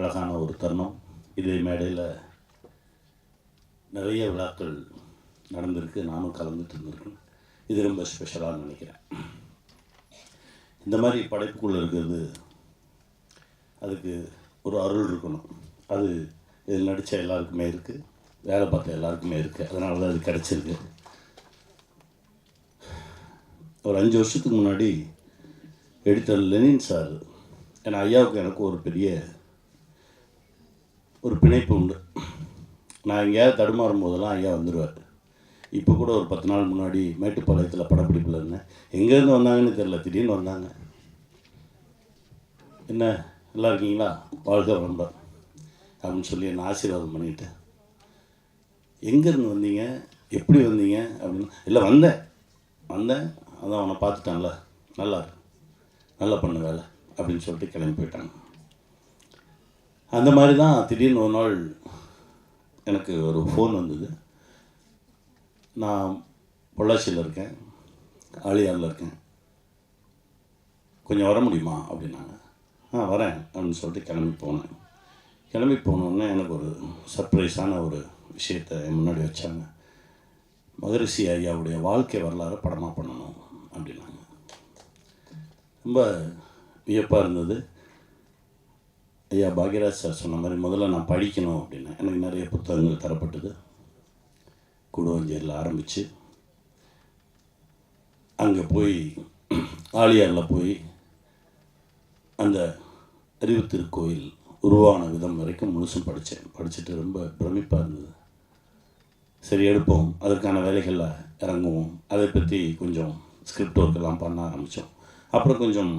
அழகான ஒரு தருணம். இதே மேடையில் நிறைய விழாக்கள் நடந்திருக்கு, நானும் கலந்துட்டு இருந்திருக்கேன். இது ரொம்ப ஸ்பெஷலாக நினைக்கிறேன். இந்த மாதிரி படைப்புக்குள்ளே இருக்கிறது, அதுக்கு ஒரு அருள் இருக்கணும். அது இதில் நடித்த எல்லாருக்குமே இருக்குது, வேலை பார்த்த எல்லாருக்குமே இருக்குது. அதனால தான் அது கிடச்சிருக்கு. ஒரு 5 வருஷத்துக்கு முன்னாடி எடிட்டர் லெனின் சார், ஏன்னா ஐயாவுக்கு எனக்கு ஒரு பெரிய ஒரு பிணைப்பு உண்டு. நான் எங்கேயாவது தடுமாறும் போதெல்லாம் ஐயா வந்துடுவார். இப்போ கூட ஒரு 10 நாள் முன்னாடி மேட்டுப்பாளையத்தில் படப்பிடிப்பில் இருந்தேன். எங்கேருந்து வந்தாங்கன்னு தெரில, திடீர்னு வந்தாங்க. என்ன நல்லா இருக்கீங்களா, வாழ்க வளமுடன் அப்படின்னு சொல்லி என்னை ஆசீர்வாதம் பண்ணிவிட்டு, எங்கேருந்து வந்தீங்க, எப்படி வந்தீங்க அப்படின்னு. இல்லை வந்தேன் அதான் அவனை பார்த்துட்டான்ல, நல்லா பண்ண வேலை அப்படின்னு சொல்லிட்டு கிளம்பி போயிட்டாங்க. அந்த மாதிரி தான் திடீர்னு ஒரு நாள் எனக்கு ஒரு ஃபோன் வந்தது. நான் பொள்ளாச்சியில் இருக்கேன், ஆழியாரில் இருக்கேன், கொஞ்சம் வர முடியுமா அப்படின்னாங்க. வரேன் அப்படின்னு சொல்லிட்டு கிளம்பி போனோடனே எனக்கு ஒரு சர்ப்ரைஸான ஒரு விஷயத்தை என் முன்னாடி வச்சாங்க. மகரிஷி ஐயாவுடைய வாழ்க்கை வரலாறு படமாக பண்ணணும் அப்படின்னாங்க. ரொம்ப வியப்பாக இருந்தது. ஐயா பாக்யராஜ் சார் சொன்ன மாதிரி முதல்ல நான் படிக்கணும் அப்படின்னா எனக்கு நிறைய புத்தகங்கள் தரப்பட்டது. கூடுவஞ்சேரியில் ஆரம்பித்து அங்கே போய் ஆழியாரில் போய் அந்த அறிவு திருக்கோயில் உருவான விதம் வரைக்கும் முழுசும் படிச்சுட்டு ரொம்ப பிரமிப்பாக இருந்தது. சரி எடுப்போம், அதற்கான வேலைகளில் இறங்குவோம், அதை பற்றி கொஞ்சம் ஸ்கிரிப்ட் ஒர்க்கெல்லாம் பண்ண ஆரம்பித்தோம். அப்புறம் கொஞ்சம்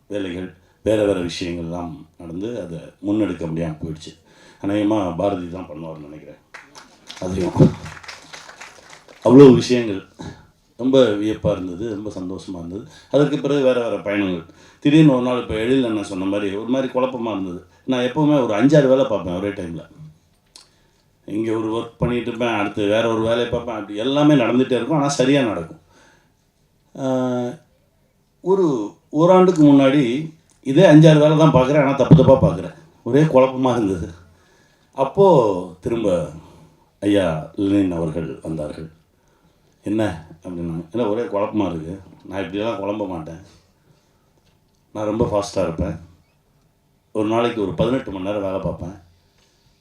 வேலைகள் வேறு விஷயங்கள்லாம் நடந்து அதை முன்னெடுக்க முடியாமல் போயிடுச்சு. அநேகமாக பாரதி தான் பண்ணுவார்னு நினைக்கிறேன். அதுலேயும் அவ்வளோ விஷயங்கள் ரொம்ப வியப்பாக இருந்தது, ரொம்ப சந்தோஷமாக இருந்தது. அதற்கு பிறகு வேறு பயணங்கள். திடீர்னு ஒரு நாள் இப்போ எழில் என்ன சொன்ன மாதிரி ஒரு மாதிரி குழப்பமாக இருந்தது. நான் எப்போவுமே ஒரு 5-6 வேலை பார்ப்பேன் ஒரே டைமில். இங்கே ஒரு ஒர்க் பண்ணிகிட்டு இருப்பேன், அடுத்து வேறு ஒரு வேலையை பார்ப்பேன், அப்படி எல்லாமே நடந்துகிட்டே இருக்கும். ஆனால் சரியாக நடக்கும். ஒரு ஓராண்டுக்கு முன்னாடி இதே 5-6 வேலை தான் பார்க்குறேன், ஆனால் தப்பாக பார்க்குறேன். ஒரே குழப்பமாக இருந்தது. அப்போது திரும்ப ஐயா லெனின் அவர்கள் வந்தார்கள். என்ன அப்படின்னாங்க. இல்லை ஒரே குழப்பமாக இருக்குது, நான் இப்படியெல்லாம் குழம்ப மாட்டேன், நான் ரொம்ப ஃபாஸ்ட்டாக இருப்பேன், ஒரு நாளைக்கு ஒரு 18 மணி நேரம் வேலை பார்ப்பேன்,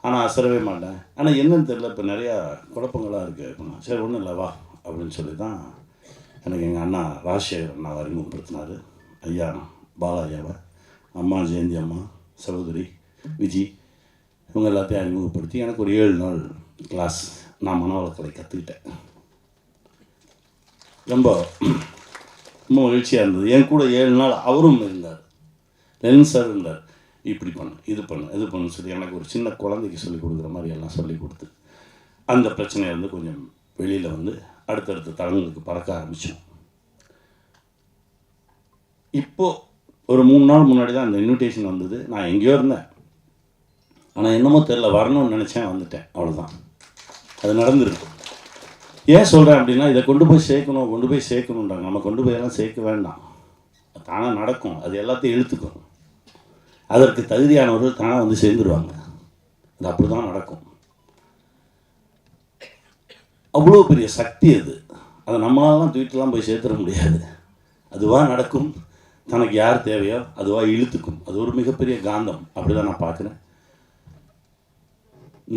ஆனால் அசரவே மாட்டேன், ஆனால் என்னன்னு தெரியல, இப்போ நிறையா குழப்பங்களாக இருக்குது அப்படின்னா. சரி ஒன்றும் இல்லை வா அப்படின்னு சொல்லி தான் எனக்கு எங்கள் அண்ணா ராஜசேகர் அண்ணாவை அறிமுகப்படுத்தினார். ஐயா பாலாஜாவை, அம்மா ஜெயந்தி அம்மா, சகோதரி விஜி, இவங்க எல்லாத்தையும் அறிமுகப்படுத்தி எனக்கு ஒரு 7 நாள் கிளாஸ் நான் மனவளக்கலை கற்றுக்கிட்டேன். ரொம்ப மகிழ்ச்சியாக இருந்தது. என் கூட 7 நாள் அவரும் இருந்தார், லெனின் சார் இருந்தார். இப்படி பண்ணு, இது பண்ணு சொல்லி எனக்கு ஒரு சின்ன குழந்தைக்கு சொல்லிக் கொடுக்குற மாதிரி எல்லாம் சொல்லி கொடுத்து அந்த பிரச்சனையிலேருந்து கொஞ்சம் வெளியில் வந்து அடுத்தடுத்த தளங்களுக்கு பறக்க ஆரம்பித்தோம். இப்போது ஒரு 3 நாள் முன்னாடி தான் அந்த இன்விடேஷன் வந்தது. நான் எங்கேயோ இருந்தேன், ஆனால் என்னமோ தெரில, வரணும்னு நினச்சேன், வந்துட்டேன், அவ்வளோதான். அது நடந்துருக்கு. ஏன் சொல்கிறேன் அப்படின்னா, இதை கொண்டு போய் சேர்க்கணுன்றாங்க. நம்ம கொண்டு போய் எல்லாம் சேர்க்க வேண்டாம், தானாக நடக்கும். அது எல்லாத்தையும் இழுத்துக்கும். அதற்கு தகுதியானவர்கள் தானாக வந்து சேர்ந்துருவாங்க. அது அப்படி தான் நடக்கும். அவ்வளோ பெரிய சக்தி அது. அதை நம்மளாலாம் தூக்கிட்டுலாம் போய் சேர்த்துட முடியாது. அதுவாக நடக்கும். தனக்கு யார் தேவையோ அதுவாக இழுத்துக்கும். அது ஒரு மிகப்பெரிய காந்தம். அப்படி தான் நான் பார்க்குறேன்.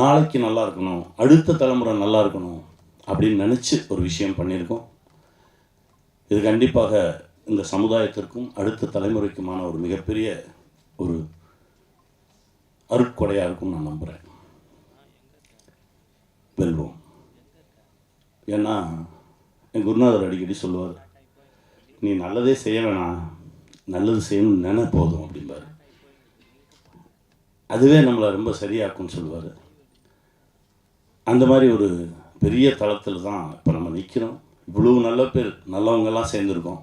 நாளைக்கு நல்லா இருக்கணும், அடுத்த தலைமுறை நல்லா இருக்கணும் அப்படின்னு நினச்சி ஒரு விஷயம் பண்ணியிருக்கோம். இது கண்டிப்பாக இந்த சமுதாயத்திற்கும் அடுத்த தலைமுறைக்குமான ஒரு மிகப்பெரிய ஒரு அருட்கொடையாக இருக்கும்னு நான் நம்புகிறேன். வெல்வோம். ஏன்னா என் குருநாதர் அடிக்கடி சொல்லுவார், நீ நல்லதே செய்ய வேணாம், நல்லது செய்யணும்னு போதும் அப்படிம்பார். அதுவே நம்மளை ரொம்ப சரியாக்கும்னு சொல்லுவார். அந்த மாதிரி ஒரு பெரிய தளத்தில் தான் இப்போ நம்ம நிற்கிறோம். இவ்வளவு நல்ல பேர், நல்லவங்கெல்லாம் சேர்ந்துருக்கோம்.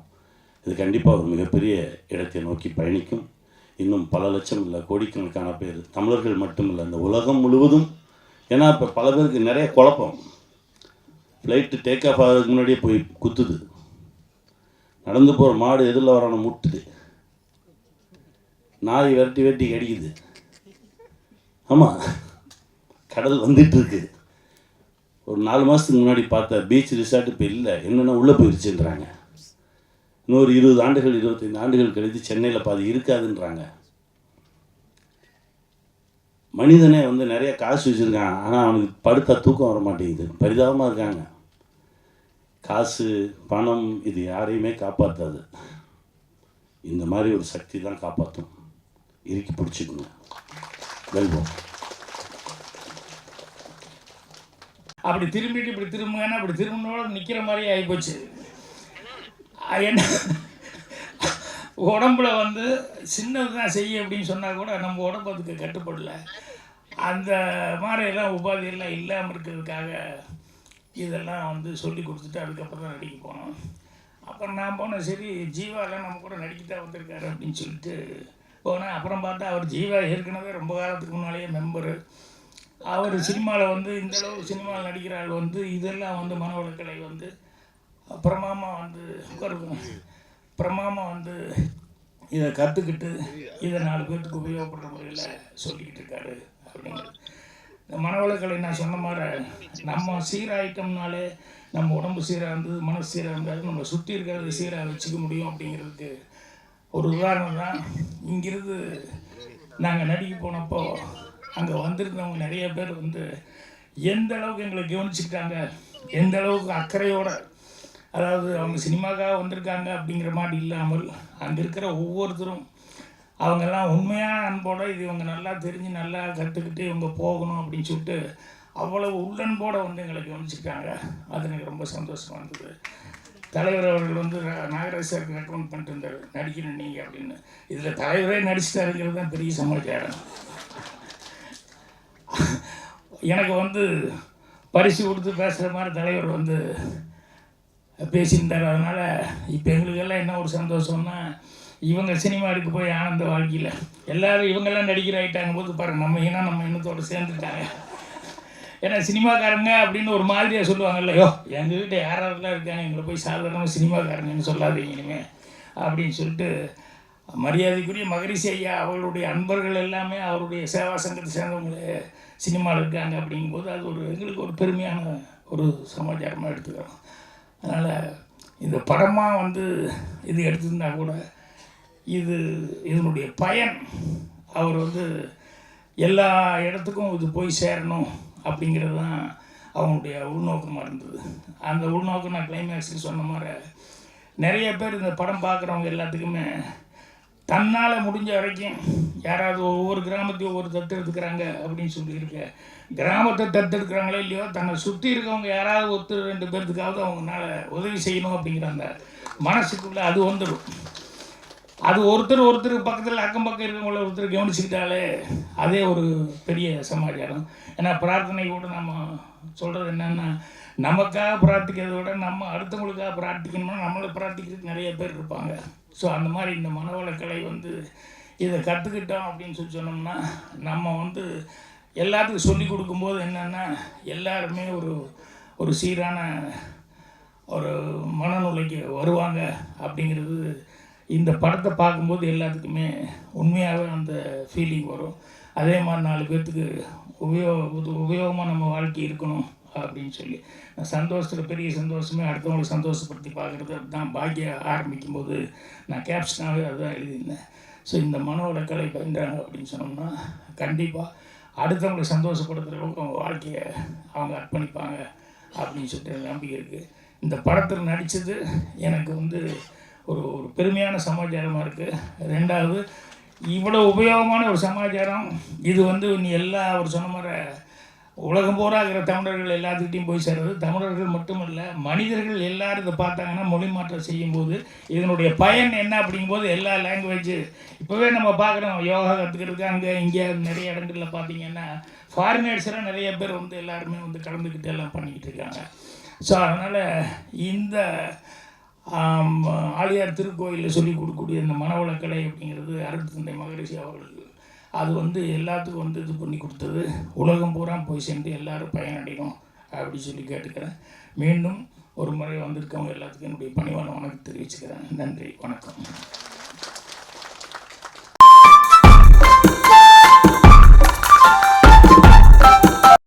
இது கண்டிப்பாக ஒரு மிகப்பெரிய இடத்தை நோக்கி பயணிக்கும். இன்னும் பல லட்சம் இல்லை, கோடிக்கணக்கான பேர், தமிழர்கள் மட்டும் இல்லை, இந்த உலகம் முழுவதும். ஏன்னா இப்போ பல பேருக்கு நிறைய குழப்பம். ஃப்ளைட்டு டேக் ஆஃப் ஆகிறதுக்கு முன்னாடியே போய் குத்துது, நடந்து போகிற மாடு எதிரில் வரணும் முட்டுது, நாய் விரட்டி கடிக்குது, ஆமாம், கடல் வந்துட்டுருக்கு. ஒரு 4 மாதத்துக்கு முன்னாடி பார்த்த பீச் ரிசார்ட் இப்போ இல்லை, என்னென்னா உள்ளே போயிடுச்சுன்றாங்க. இன்னொரு 20 ஆண்டுகள் 25 ஆண்டுகள் கழித்து சென்னையில் பாதி இருக்காதுன்றாங்க. மனிதனே வந்து நிறைய காசு வச்சுருக்கான், ஆனால் அவனுக்கு படுத்தா தூக்கம் வர மாட்டேங்குது. பரிதாபமாக இருக்காங்க. காசு பணம் இது யாரையுமே காப்பாற்றாது. இந்த மாதிரி ஒரு சக்தி தான் காப்பாற்றும். இறுக்கி பிடிச்சிக்கணும், வெல்வோம். அப்படி திரும்பிட்டு இப்படி திரும்புங்கன்னா அப்படி திரும்பினோட நிற்கிற மாதிரி ஆகிப்போச்சு. என்ன உடம்புல வந்து சின்னது தான் செய்ய அப்படின்னு சொன்னால் கூட நம்ம உடம்பு அதுக்கு கட்டுப்படல. அந்த மாதிரியெல்லாம் உபாதியெல்லாம் இல்லாமல் இருக்கிறதுக்காக இதெல்லாம் வந்து சொல்லி கொடுத்துட்டு அதுக்கப்புறம் தான் நடிக்க போனோம். அப்புறம் நான் போனேன், சரி ஜீவாலாம் நம்ம கூட நடிக்கத்தான் வந்திருக்காரு அப்படின்னு சொல்லிட்டு போனேன். அப்புறம் பார்த்தா அவர் ஜீவா ஏற்கனவே ரொம்ப காலத்துக்கு முன்னாலேயே மெம்பரு. அவர் சினிமாவில் வந்து இந்தளவு சினிமாவில் நடிக்கிற ஆள் வந்து இதெல்லாம் வந்து மனவளக்கலை வந்து பிரமாமாக வந்து பிரமாமாக வந்து இதை கற்றுக்கிட்டு இதை 4 பேர்த்துக்கு உபயோகப்படுற முறையில் சொல்லிக்கிட்டு இருக்காரு அப்படிங்கிறது. இந்த மனவளக்கலை நான் சொன்ன மாதிரி நம்ம சீராயிட்டோம்னாலே நம்ம உடம்பு சீராக இருந்தது, மனசு சீராக இருந்தாலும் நம்ம சுற்றி இருக்கிறது சீராக வச்சுக்க முடியும் அப்படிங்கிறதுக்கு ஒரு உதாரணம் தான். இங்கிருந்து நாங்கள் நடிக்க போனப்போ அங்கே வந்திருந்தவங்க நிறைய பேர் வந்து எந்த அளவுக்கு எங்களை கவனிச்சுக்கிட்டாங்க, எந்த அளவுக்கு அக்கறையோடு, அதாவது அவங்க சினிமாக்காக வந்திருக்காங்க அப்படிங்கிற மாதிரி இல்லாமல் அங்கே இருக்கிற ஒவ்வொருத்தரும் அவங்கெல்லாம் உண்மையான அன்போடு இது இவங்க நல்லா தெரிஞ்சு நல்லா கற்றுக்கிட்டு இவங்க போகணும் அப்படின்னு சொல்லிட்டு அவ்வளவு உள்ளன்போடு வந்து எங்களை கவனிச்சுக்கிட்டாங்க. அது எனக்கு ரொம்ப சந்தோஷமாக இருந்தது. தலைவர் அவர்கள் வந்து நாகராஜ் சாருக்கு ரெக்கமெண்ட் பண்ணிட்டு இருந்தார், நடிக்கணும் நீங்கள் அப்படின்னு. இதில் தலைவரே நடிச்சிட்டாருங்கிறது தான் பெரிய சமாச்சாரம். எனக்கு வந்து பரிசு கொடுத்து பேசுகிற மாதிரி தலைவர் வந்து பேசியிருந்தார். அதனால் இப்போ எங்களுக்கெல்லாம் என்ன ஒரு சந்தோஷம்னா, இவங்க சினிமா எடுக்க போய் ஆனந்த வாழ்க்கையில் எல்லோரும் இவங்கெல்லாம் நடிக்கிற ஆகிட்டாங்க போது பாருங்கள், நம்ம இனத்தோடு சேர்ந்துட்டாங்க. ஏன்னா சினிமாக்காரங்க அப்படின்னு ஒரு மாதிரியாக சொல்லுவாங்கல்ல, யோ எங்ககிட்ட யாரெல்லாம் இருக்காங்க, எங்களை போய் சாதாரணமாக சினிமாக்காரங்கன்னு சொல்லாதீங்க இனிமேல் அப்படின்னு சொல்லிட்டு மரியாதைக்குரிய மகரிஷி ஐயா அவர்களுடைய அன்பர்கள் எல்லாமே அவருடைய சேவா சங்கத்தை சேர்ந்தவங்களே சினிமாவில் இருக்காங்க. அப்படிங்கும்போது அது ஒரு எங்களுக்கு ஒரு பெருமையான ஒரு சமாச்சாரமாக எடுத்துக்கிறோம். அதனால் இந்த படமாக வந்து இது எடுத்திருந்தா கூட இதனுடைய பயன் அவர் வந்து எல்லா இடத்துக்கும் இது போய் சேரணும் அப்படிங்கிறது தான் அவங்களுடைய உள்நோக்கமாக இருந்தது. அந்த உள்நோக்கம் நான் கிளைமேக்ஸுக்கு சொன்ன மாதிரி நிறைய பேர் இந்த படம் பார்க்குறவங்க எல்லாத்துக்குமே தன்னால் முடிஞ்ச வரைக்கும் யாராவது ஒவ்வொரு கிராமத்தையும் ஒவ்வொரு தத்து எடுத்துக்கிறாங்க அப்படின்னு சொல்லியிருக்க, கிராமத்தை தத்தெடுக்கிறாங்களோ இல்லையோ தன்னை சுற்றி இருக்கவங்க யாராவது 1-2 பேர்த்துக்காவது அவங்களால உதவி செய்யணும் அப்படிங்கிற அந்த மனசுக்குள்ளே அது வந்துடும். அது ஒருத்தர் பக்கத்தில் அக்கம் பக்கம் இருக்கவங்கள ஒருத்தர் கவனிச்சுக்கிட்டாலே அதே ஒரு பெரிய சமாச்சாரம். ஏன்னா பிரார்த்தனை கூட நம்ம சொல்கிறது என்னென்னா, நமக்காக பிரார்த்திக்கிறத விட நம்ம அடுத்தவங்களுக்காக பிரார்த்திக்கணும்னா நம்மளை பிரார்த்திக்கிறதுக்கு நிறைய பேர் இருப்பாங்க. ஸோ அந்த மாதிரி இந்த மனவளக்கலை வந்து இதை கற்றுக்கிட்டோம் அப்படின்னு சொல்லி சொன்னோம்னா, நம்ம வந்து எல்லாத்துக்கும் சொல்லி கொடுக்கும்போது என்னென்னா எல்லாருமே ஒரு சீரான ஒரு மனநிலைக்கு வருவாங்க அப்படிங்கிறது இந்த படத்தை பார்க்கும்போது எல்லாத்துக்குமே உண்மையாகவே அந்த ஃபீலிங் வரும். அதே மாதிரி 4 பேர்த்துக்கு உபயோகமாக நம்ம வாழ்க்கை இருக்கணும் அப்படின்னு சொல்லி சந்தோஷத்தில் பெரிய சந்தோஷமே அடுத்தவங்களை சந்தோஷப்படுத்தி பார்க்குறது தான். பாக்கியம் ஆரம்பிக்கும்போது நான் கேப்ஷனாகவே அதுதான் எழுதியிருந்தேன். ஸோ இந்த மனவளக்கலை பயின்றாங்க அப்படின்னு சொன்னோம்னா கண்டிப்பாக அடுத்தவங்களை சந்தோஷப்படுத்துகிற அளவுக்கு அவங்க வாழ்க்கையை அவங்க அர்ப்பணிப்பாங்க அப்படின்னு சொல்லிட்டு நம்பிக்கை இருக்குது. இந்த படத்தில் நடித்தது எனக்கு வந்து ஒரு பெருமையான சமாச்சாரமாக இருக்குது. 2வது இவ்வளோ உபயோகமான ஒரு சமாச்சாரம் இது வந்து நீ அவர் சொன்ன மாதிரி உலகம் பூரா இருக்கிற தமிழர்கள் எல்லாத்துக்கிட்டையும் போய் சேர்றது. தமிழர்கள் மட்டுமல்ல, மனிதர்கள் எல்லோரும் இதை பார்த்தாங்கன்னா மொழி மாற்றம் செய்யும்போது இதனுடைய பயன் என்ன அப்படிங்கும்போது எல்லா லாங்குவேஜ் இப்போவே நம்ம பார்க்குறோம். யோகா கற்றுக்கிறதுக்கு அங்கே இங்கே நிறைய இடங்களில் பார்த்தீங்கன்னா ஃபாரினர்ஸ்லாம் நிறைய பேர் வந்து எல்லாருமே வந்து கலந்துக்கிட்டு எல்லாம் பண்ணிக்கிட்டு இருக்காங்க. ஸோ அதனால் இந்த ஆழியார் திருக்கோயிலில் சொல்லிக் கொடுக்கக்கூடிய இந்த மனவளக்கலை அப்படிங்கிறது அருட்தந்தை மகரிஷி அவர்கள் அது வந்து எல்லாத்துக்கும் வந்து இது பண்ணி கொடுத்தது. உலகம் பூரா போய் சென்று எல்லோரும் பயனடையும் அப்படி சொல்லி கேட்டுக்கிறேன். மீண்டும் ஒரு முறை வந்திருக்கவங்க எல்லாத்துக்கும் என்னுடைய பணிவான வணக்கம் தெரிவிச்சுக்கிறேன். நன்றி, வணக்கம்.